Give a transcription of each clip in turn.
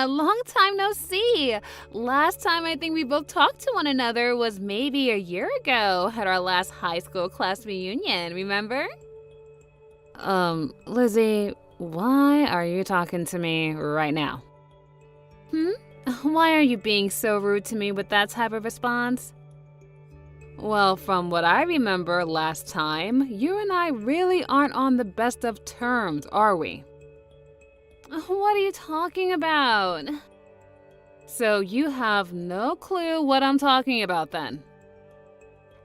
long time no see. Last time I think we both talked to one another was maybe a year ago at our last high school class reunion, remember? Lizzie, why are you talking to me right now? Why are you being so rude to me with that type of response? Well, from what I remember last time, you and I really aren't on the best of terms, are we? What are you talking about? So you have no clue what I'm talking about then?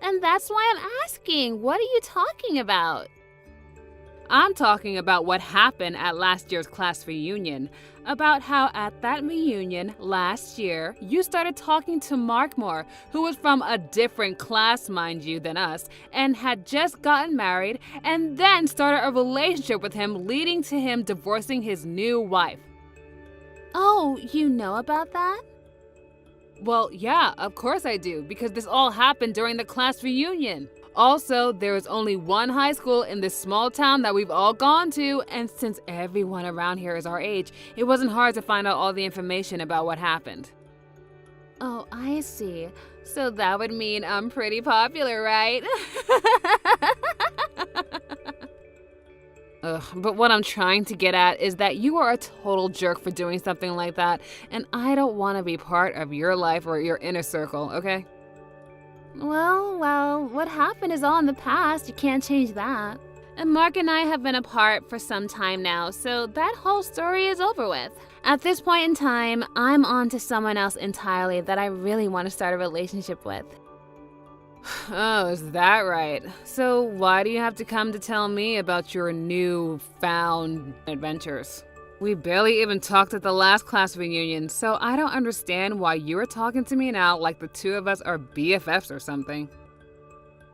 And that's why I'm asking, what are you talking about? I'm talking about what happened at last year's class reunion. About how at that reunion last year, you started talking to Markmore, who was from a different class, mind you, than us, and had just gotten married, and then started a relationship with him, leading to him divorcing his new wife. Oh, you know about that? Well, yeah, of course I do, because this all happened during the class reunion. Also, there is only one high school in this small town that we've all gone to, and since everyone around here is our age, it wasn't hard to find out all the information about what happened. Oh, I see. So that would mean I'm pretty popular, right? But what I'm trying to get at is that you are a total jerk for doing something like that, and I don't want to be part of your life or your inner circle, okay? Well, what happened is all in the past. You can't change that. And Mark and I have been apart for some time now, so that whole story is over with. At this point in time, I'm on to someone else entirely that I really want to start a relationship with. Oh, is that right? So why do you have to come to tell me about your newfound adventures? We barely even talked at the last class reunion, so I don't understand why you're talking to me now like the two of us are BFFs or something.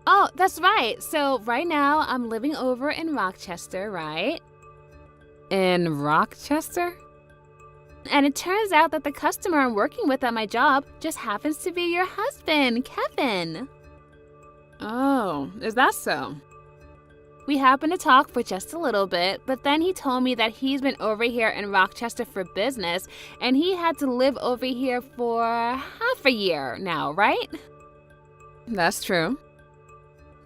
Oh, that's right. So right now I'm living over in Rochester, right? In Rochester? And it turns out that the customer I'm working with at my job just happens to be your husband, Kevin. Oh, is that so? We happened to talk for just a little bit, but then he told me that he's been over here in Rochester for business, and he had to live over here for half a year now, right? That's true.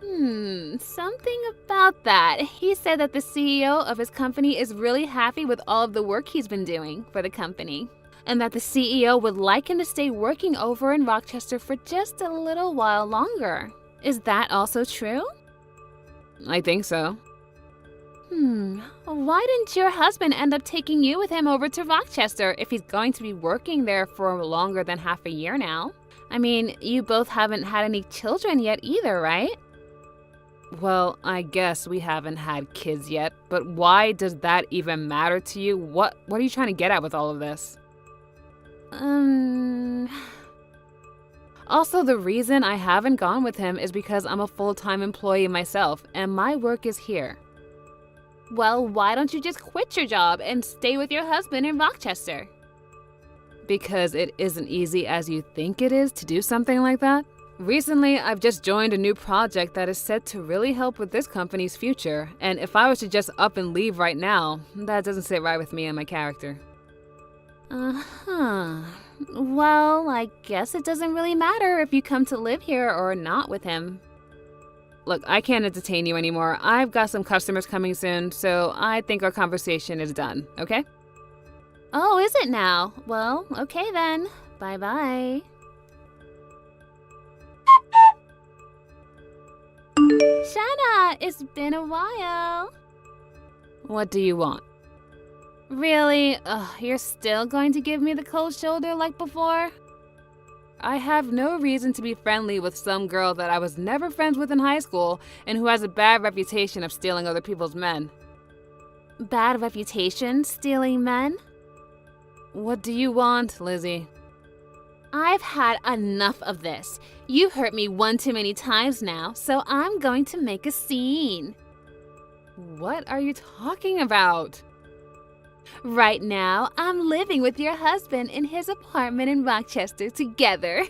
Something about that. He said that the CEO of his company is really happy with all of the work he's been doing for the company, and that the CEO would like him to stay working over in Rochester for just a little while longer. Is that also true? I think so. Why didn't your husband end up taking you with him over to Rochester if he's going to be working there for longer than half a year now? I mean, you both haven't had any children yet either, right? Well, I guess we haven't had kids yet, but why does that even matter to you? What are you trying to get at with all of this? Also, the reason I haven't gone with him is because I'm a full-time employee myself, and my work is here. Well, why don't you just quit your job and stay with your husband in Rochester? Because it isn't easy as you think it is to do something like that. Recently, I've just joined a new project that is set to really help with this company's future, and if I was to just up and leave right now, that doesn't sit right with me and my character. Well, I guess it doesn't really matter if you come to live here or not with him. Look, I can't entertain you anymore. I've got some customers coming soon, so I think our conversation is done, okay? Oh, is it now? Well, okay then. Bye-bye. Shanna, it's been a while. What do you want? Really? You're still going to give me the cold shoulder like before? I have no reason to be friendly with some girl that I was never friends with in high school and who has a bad reputation of stealing other people's men. Bad reputation? Stealing men? What do you want, Lizzie? I've had enough of this. You've hurt me one too many times now, so I'm going to make a scene. What are you talking about? Right now, I'm living with your husband in his apartment in Rochester together.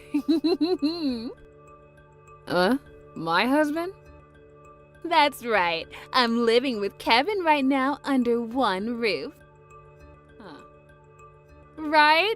My husband? That's right. I'm living with Kevin right now under one roof. Right?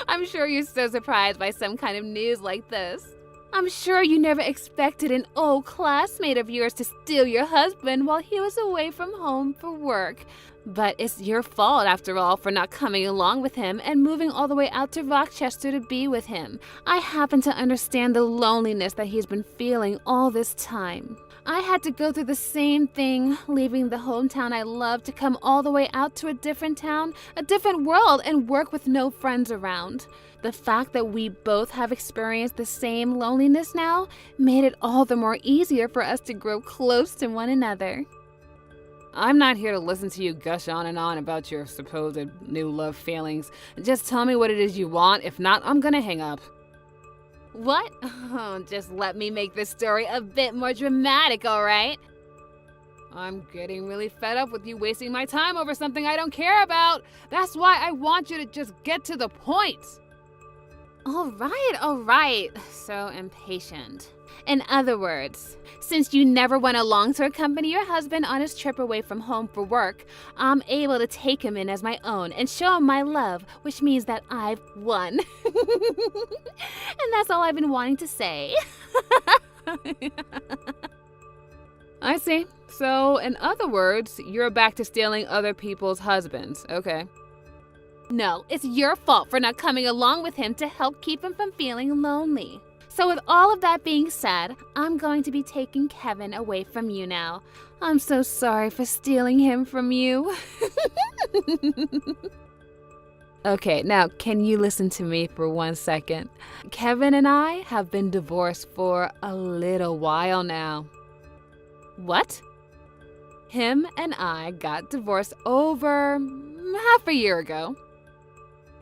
I'm sure you're so surprised by some kind of news like this. I'm sure you never expected an old classmate of yours to steal your husband while he was away from home for work. But it's your fault, after all, for not coming along with him and moving all the way out to Rochester to be with him. I happen to understand the loneliness that he's been feeling all this time. I had to go through the same thing, leaving the hometown I love to come all the way out to a different town, a different world, and work with no friends around. The fact that we both have experienced the same loneliness now made it all the more easier for us to grow close to one another. I'm not here to listen to you gush on and on about your supposed new love feelings. Just tell me what it is you want. If not, I'm gonna hang up. What? Oh, just let me make this story a bit more dramatic, all right? I'm getting really fed up with you wasting my time over something I don't care about. That's why I want you to just get to the point. All right. So impatient. In other words, since you never went along to accompany your husband on his trip away from home for work, I'm able to take him in as my own and show him my love, which means that I've won. And that's all I've been wanting to say. I see. So, in other words, you're back to stealing other people's husbands. Okay. No, it's your fault for not coming along with him to help keep him from feeling lonely. So with all of that being said, I'm going to be taking Kevin away from you now. I'm so sorry for stealing him from you. Okay, now can you listen to me for 1 second? Kevin and I have been divorced for a little while now. What? Him and I got divorced over half a year ago.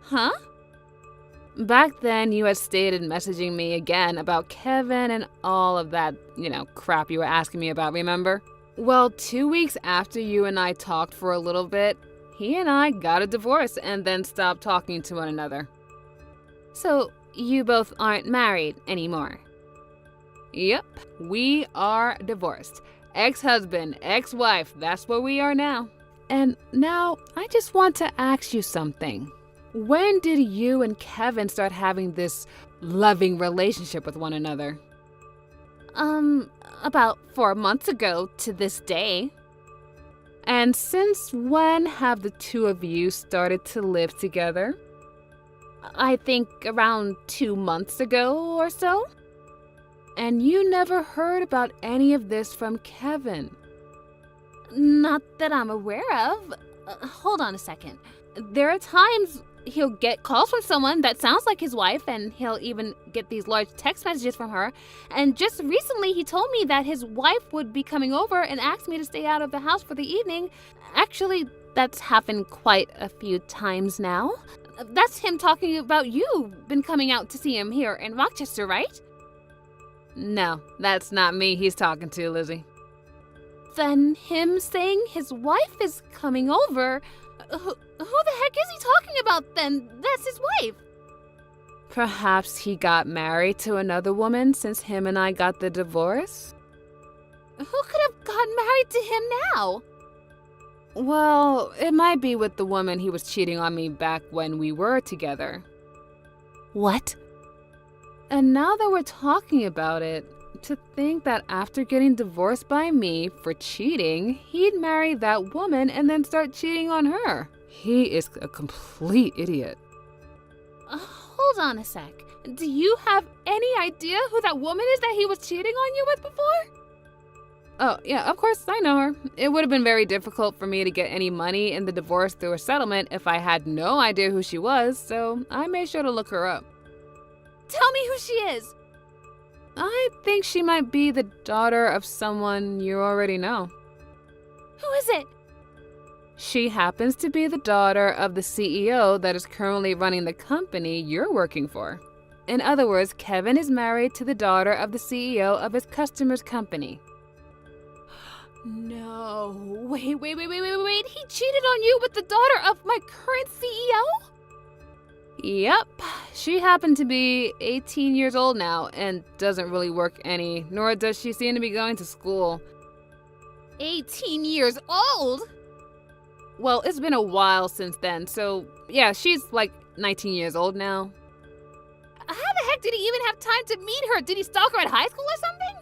Huh? Back then, you had stated messaging me again about Kevin and all of that, crap you were asking me about, remember? Well, 2 weeks after you and I talked for a little bit, he and I got a divorce and then stopped talking to one another. So, you both aren't married anymore? Yep, we are divorced. Ex-husband, ex-wife, that's where we are now. And now, I just want to ask you something. When did you and Kevin start having this loving relationship with one another? About 4 months ago to this day. And since when have the two of you started to live together? I think around 2 months ago or so. And you never heard about any of this from Kevin? Not that I'm aware of. Hold on a second. There are times he'll get calls from someone that sounds like his wife, and he'll even get these large text messages from her. And just recently, he told me that his wife would be coming over and asked me to stay out of the house for the evening. Actually, that's happened quite a few times now. That's him talking about you been coming out to see him here in Rochester, right? No, that's not me he's talking to, Lizzie. Then him saying his wife is coming over... Who the heck is he talking about then? That's his wife. Perhaps he got married to another woman since him and I got the divorce? Who could have gotten married to him now? Well, it might be with the woman he was cheating on me back when we were together. What? And now that we're talking about it, to think that after getting divorced by me for cheating, he'd marry that woman and then start cheating on her. He is a complete idiot. Hold on a sec. Do you have any idea who that woman is that he was cheating on you with before? Oh, yeah, of course, I know her. It would have been very difficult for me to get any money in the divorce through a settlement if I had no idea who she was, so I made sure to look her up. Tell me who she is. I think she might be the daughter of someone you already know. Who is it? She happens to be the daughter of the CEO that is currently running the company you're working for. In other words, Kevin is married to the daughter of the CEO of his customer's company. No, wait. He cheated on you with the daughter of my current CEO? Yep, she happened to be 18 years old now and doesn't really work any, nor does she seem to be going to school. 18 years old? Well, it's been a while since then, so yeah, she's like 19 years old now. How the heck did he even have time to meet her? Did he stalk her at high school or something?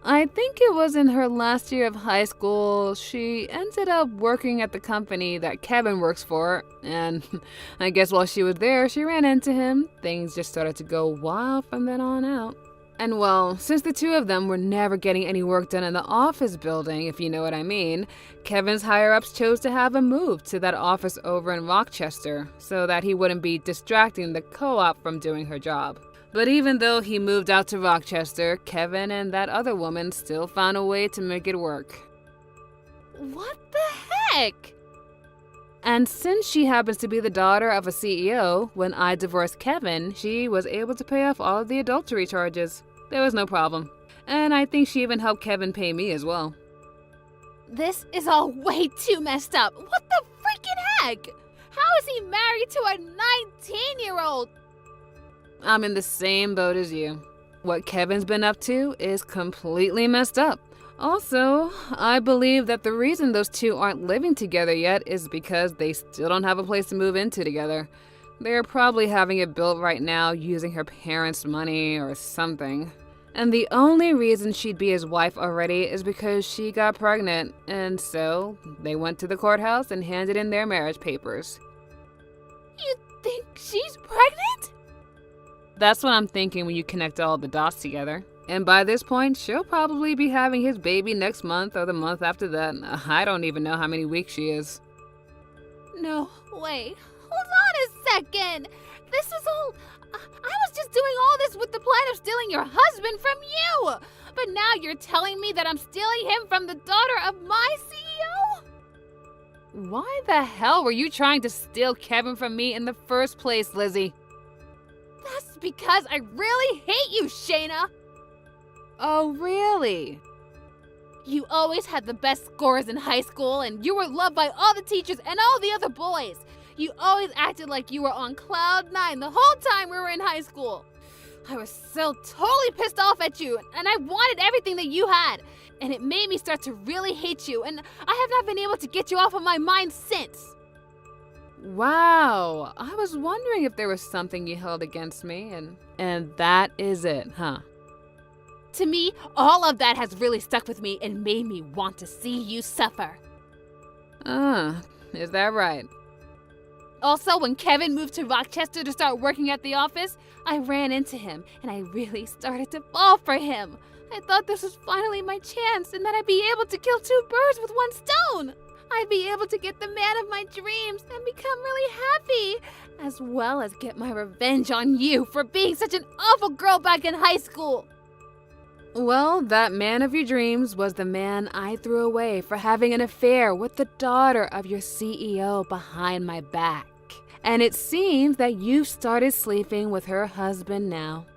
I think it was in her last year of high school. She ended up working at the company that Kevin works for, and I guess while she was there, she ran into him. Things just started to go wild from then on out. And well, since the two of them were never getting any work done in the office building, if you know what I mean, Kevin's higher-ups chose to have him move to that office over in Rochester so that he wouldn't be distracting the co-op from doing her job. But even though he moved out to Rochester, Kevin and that other woman still found a way to make it work. What the heck? And since she happens to be the daughter of a CEO, when I divorced Kevin, she was able to pay off all of the adultery charges. There was no problem. And I think she even helped Kevin pay me as well. This is all way too messed up. What the freaking heck? How is he married to a 19-year-old? I'm in the same boat as you. What Kevin's been up to is completely messed up. Also, I believe that the reason those two aren't living together yet is because they still don't have a place to move into together. They're probably having it built right now using her parents' money or something. And the only reason she'd be his wife already is because she got pregnant, and so they went to the courthouse and handed in their marriage papers. You think she's pregnant? That's what I'm thinking when you connect all the dots together. And by this point, she'll probably be having his baby next month or the month after that. I don't even know how many weeks she is. No, wait. Hold on a second. This was all... I was just doing all this with the plan of stealing your husband from you. But now you're telling me that I'm stealing him from the daughter of my CEO? Why the hell were you trying to steal Kevin from me in the first place, Lizzie? That's because I really hate you, Shayna. Oh, really? You always had the best scores in high school, and you were loved by all the teachers and all the other boys. You always acted like you were on cloud 9 the whole time we were in high school. I was so totally pissed off at you, and I wanted everything that you had. And it made me start to really hate you, and I have not been able to get you off of my mind since. Wow, I was wondering if there was something you held against me, and that is it, huh? To me, all of that has really stuck with me and made me want to see you suffer. Is that right? Also, when Kevin moved to Rochester to start working at the office, I ran into him and I really started to fall for him. I thought this was finally my chance and that I'd be able to kill two birds with one stone. I'd be able to get the man of my dreams and become really happy, as well as get my revenge on you for being such an awful girl back in high school. Well, that man of your dreams was the man I threw away for having an affair with the daughter of your CEO behind my back. And it seems that you've started sleeping with her husband now.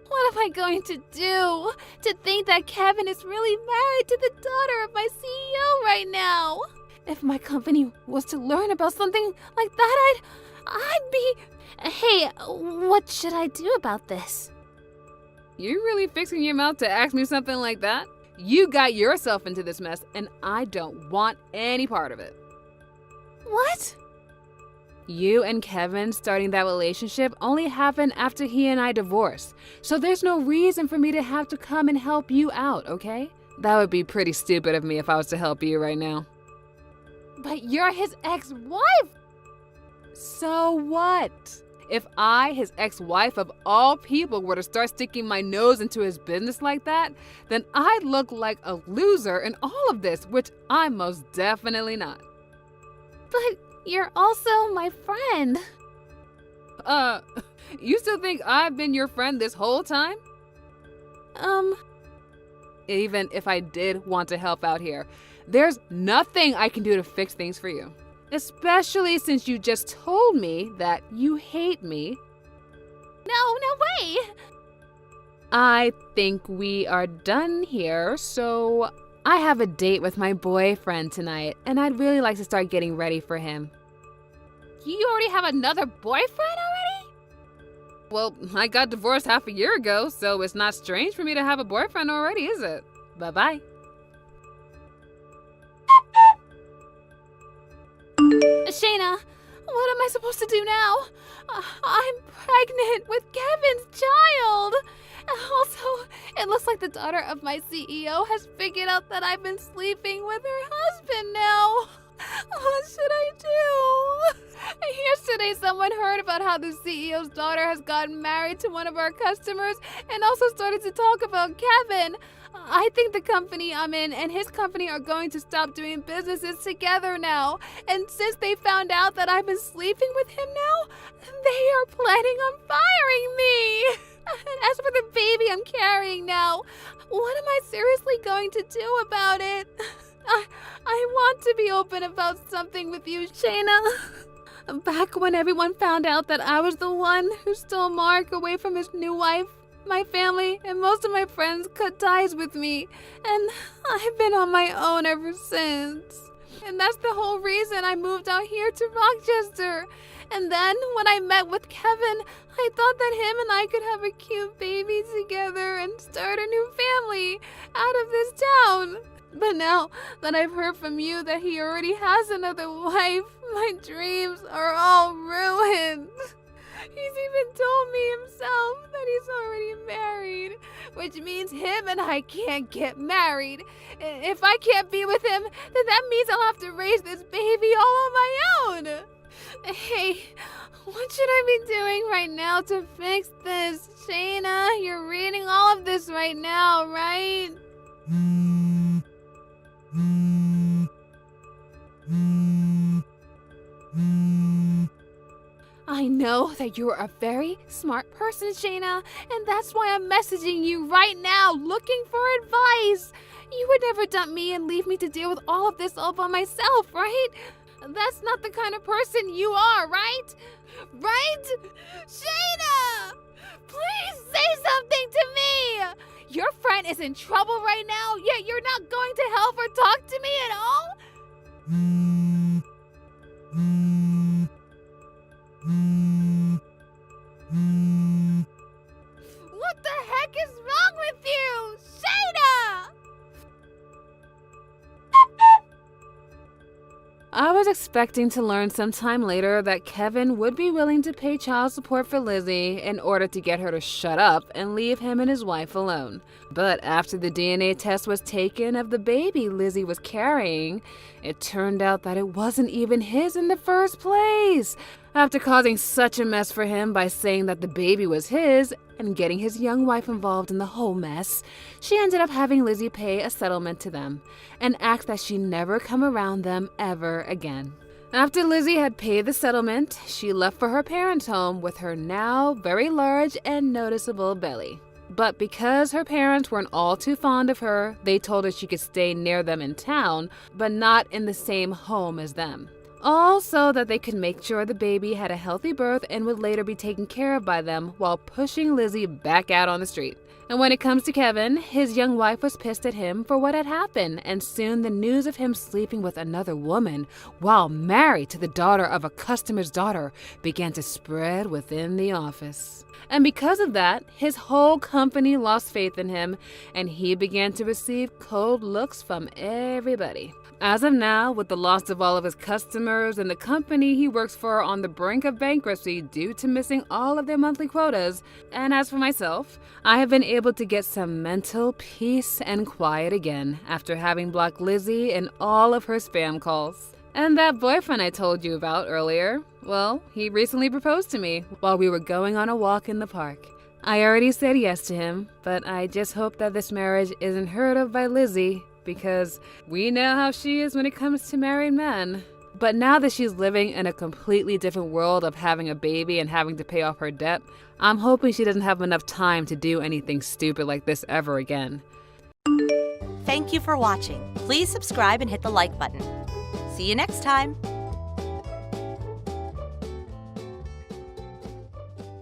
What am I going to do? To think that Kevin is really married to the daughter of my CEO right now? If my company was to learn about something like that, I'd be... Hey, what should I do about this? You really fixing your mouth to ask me something like that? You got yourself into this mess, and I don't want any part of it. What? You and Kevin starting that relationship only happened after he and I divorced, so there's no reason for me to have to come and help you out, okay? That would be pretty stupid of me if I was to help you right now. But you're his ex-wife! So what? If I, his ex-wife of all people, were to start sticking my nose into his business like that, then I'd look like a loser in all of this, which I'm most definitely not. But you're also my friend. You still think I've been your friend this whole time? Even if I did want to help out here, there's nothing I can do to fix things for you. Especially since you just told me that you hate me. No way! I think we are done here, so I have a date with my boyfriend tonight, and I'd really like to start getting ready for him. You already have another boyfriend already? Well, I got divorced half a year ago, so it's not strange for me to have a boyfriend already, is it? Bye-bye. Shayna, what am I supposed to do now? I'm pregnant with Kevin's child. Also, it looks like the daughter of my CEO has figured out that I've been sleeping with her husband now. What should I do? Yesterday, someone heard about how the CEO's daughter has gotten married to one of our customers and also started to talk about Kevin. I think the company I'm in and his company are going to stop doing businesses together now. And since they found out that I've been sleeping with him now, they are planning on firing me. As for the baby I'm carrying now, what am I seriously going to do about it? I want to be open about something with you, Shayna. Back when everyone found out that I was the one who stole Mark away from his new wife, my family and most of my friends cut ties with me, and I've been on my own ever since. And that's the whole reason I moved out here to Rochester. And then when I met with Kevin, I thought that him and I could have a cute baby together and start a new family out of this town. But now that I've heard from you that he already has another wife, my dreams are all ruined. He's even told me himself that he's already married, which means him and I can't get married. If I can't be with him, then that means I'll have to raise this baby all on my own. Hey, what should I be doing right now to fix this? Shayna, you're reading all of this right now, right? I know that you're a very smart person, Shayna, and that's why I'm messaging you right now looking for advice. You would never dump me and leave me to deal with all of this all by myself, right? That's not the kind of person you are, right? Right? Shayna! Please say something to me! Your friend is in trouble right now, yet you're not going to help or talk to me at all? What the heck is wrong with you? Shayna! I was expecting to learn sometime later that Kevin would be willing to pay child support for Lizzie in order to get her to shut up and leave him and his wife alone. But after the DNA test was taken of the baby Lizzie was carrying, it turned out that it wasn't even his in the first place. After causing such a mess for him by saying that the baby was his and getting his young wife involved in the whole mess, she ended up having Lizzie pay a settlement to them and act that she'd never come around them ever again. After Lizzie had paid the settlement, she left for her parents' home with her now very large and noticeable belly. But because her parents weren't all too fond of her, they told her she could stay near them in town, but not in the same home as them. All so that they could make sure the baby had a healthy birth and would later be taken care of by them while pushing Lizzie back out on the street. And when it comes to Kevin, his young wife was pissed at him for what had happened, and soon the news of him sleeping with another woman while married to the daughter of a customer's daughter began to spread within the office. And because of that, his whole company lost faith in him, and he began to receive cold looks from everybody. As of now, with the loss of all of his customers and the company he works for on the brink of bankruptcy due to missing all of their monthly quotas, and as for myself, I have been able to get some mental peace and quiet again after having blocked Lizzie and all of her spam calls. And that boyfriend I told you about earlier, well, he recently proposed to me while we were going on a walk in the park. I already said yes to him, but I just hope that this marriage isn't heard of by Lizzie, because we know how she is when it comes to married men. But now that she's living in a completely different world of having a baby and having to pay off her debt, I'm hoping she doesn't have enough time to do anything stupid like this ever again. Thank you for watching. Please subscribe and hit the like button. See you next time.